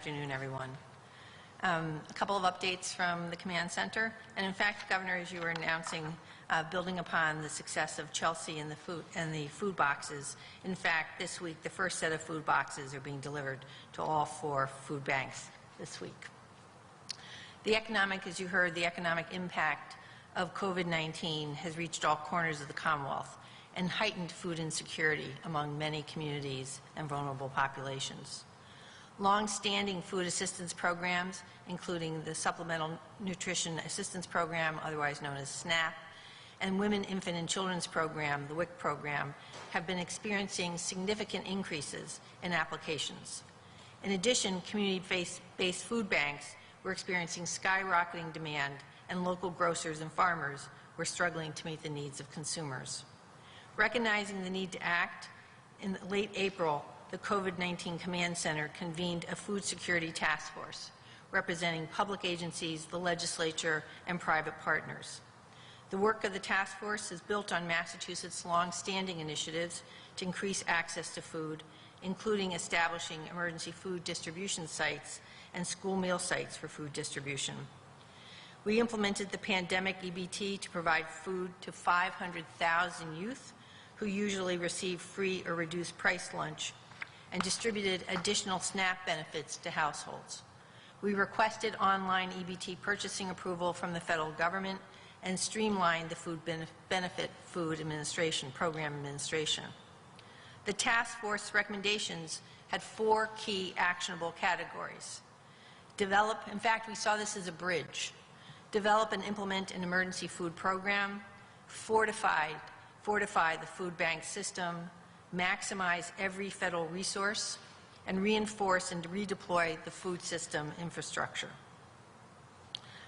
afternoon, everyone. A couple of updates from the command center. And in fact, Governor, as you were announcing, building upon the success of Chelsea and the food boxes, in fact, this week, the first set of food boxes are being delivered to all 4 food banks this week. As you heard, the economic impact of COVID-19 has reached all corners of the Commonwealth and heightened food insecurity among many communities and vulnerable populations. Long-standing food assistance programs, including the Supplemental Nutrition Assistance Program, otherwise known as SNAP, and Women, Infant, and Children's Program, the WIC program, have been experiencing significant increases in applications. In addition, community-based food banks were experiencing skyrocketing demand, and local grocers and farmers were struggling to meet the needs of consumers. Recognizing the need to act, in late April, the COVID-19 Command Center convened a food security task force representing public agencies, the legislature, and private partners. The work of the task force is built on Massachusetts' long-standing initiatives to increase access to food, including establishing emergency food distribution sites and school meal sites for food distribution. We implemented the pandemic EBT to provide food to 500,000 youth who usually receive free or reduced price lunch, and distributed additional SNAP benefits to households. We requested online EBT purchasing approval from the federal government and streamlined the food benefit food administration, program administration. The task force recommendations had 4 key actionable categories. In fact, we saw this as a bridge. Develop and implement an emergency food program, fortify the food bank system, maximize every federal resource, and reinforce and redeploy the food system infrastructure.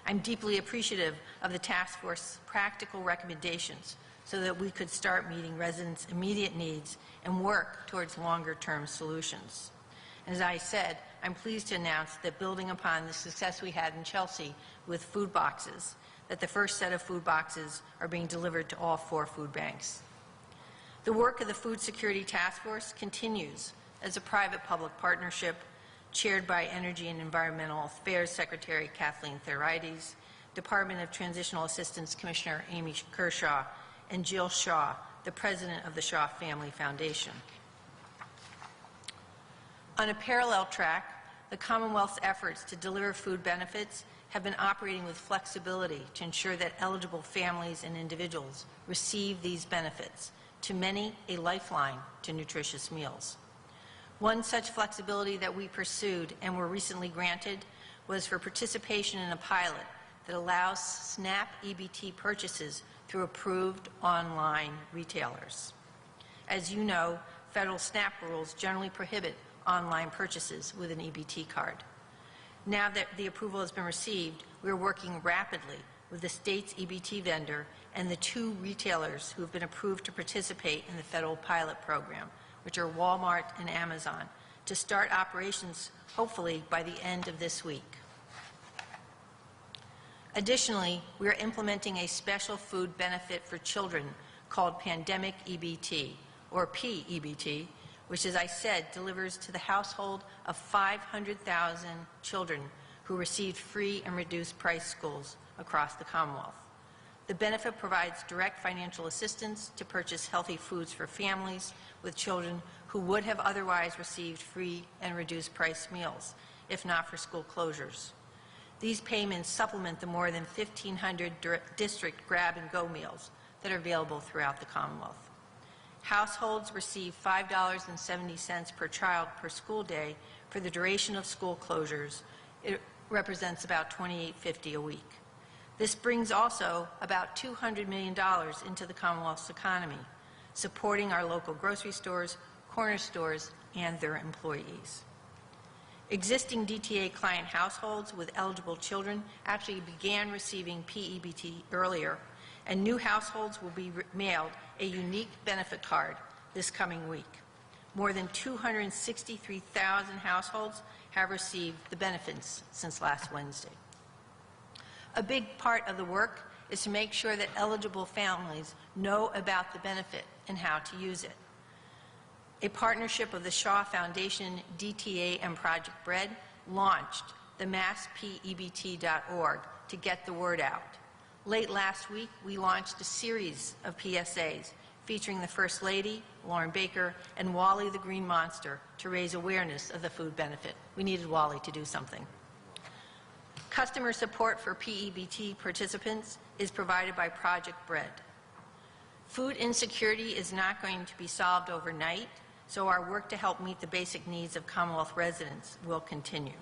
I'm deeply appreciative of the task force's practical recommendations so that we could start meeting residents' immediate needs and work towards longer-term solutions. As I said, I'm pleased to announce that building upon the success we had in Chelsea with food boxes, that the first set of food boxes are being delivered to all 4 food banks. The work of the Food Security Task Force continues as a private-public partnership chaired by Energy and Environmental Affairs Secretary Kathleen Theorides, Department of Transitional Assistance Commissioner Amy Kershaw, and Jill Shaw, the president of the Shaw Family Foundation. On a parallel track, the Commonwealth's efforts to deliver food benefits have been operating with flexibility to ensure that eligible families and individuals receive these benefits, to many a lifeline to nutritious meals. One such flexibility that we pursued and were recently granted was for participation in a pilot that allows SNAP EBT purchases through approved online retailers. As you know, federal SNAP rules generally prohibit online purchases with an EBT card. Now that the approval has been received, we are working rapidly with the state's EBT vendor and the 2 retailers who have been approved to participate in the federal pilot program, which are Walmart and Amazon, to start operations hopefully by the end of this week. Additionally, we are implementing a special food benefit for children called Pandemic EBT, or PEBT, which, as I said, delivers to the household of 500,000 children who received free and reduced price schools across the Commonwealth. The benefit provides direct financial assistance to purchase healthy foods for families with children who would have otherwise received free and reduced price meals, if not for school closures. These payments supplement the more than 1,500 district grab-and-go meals that are available throughout the Commonwealth. Households receive $5.70 per child per school day for the duration of school closures. It represents about $28.50 a week. This brings also about $200 million into the Commonwealth's economy, supporting our local grocery stores, corner stores, and their employees. Existing DTA client households with eligible children actually began receiving PEBT earlier, and new households will be mailed a unique benefit card this coming week. More than 263,000 households have received the benefits since last Wednesday. A big part of the work is to make sure that eligible families know about the benefit and how to use it. A partnership of the Shaw Foundation, DTA, and Project Bread launched the masspEBT.org to get the word out. Late last week, we launched a series of PSAs featuring the First Lady, Lauren Baker, and Wally the Green Monster to raise awareness of the food benefit. We needed Wally to do something. Customer support for PEBT participants is provided by Project Bread. Food insecurity is not going to be solved overnight, so our work to help meet the basic needs of Commonwealth residents will continue.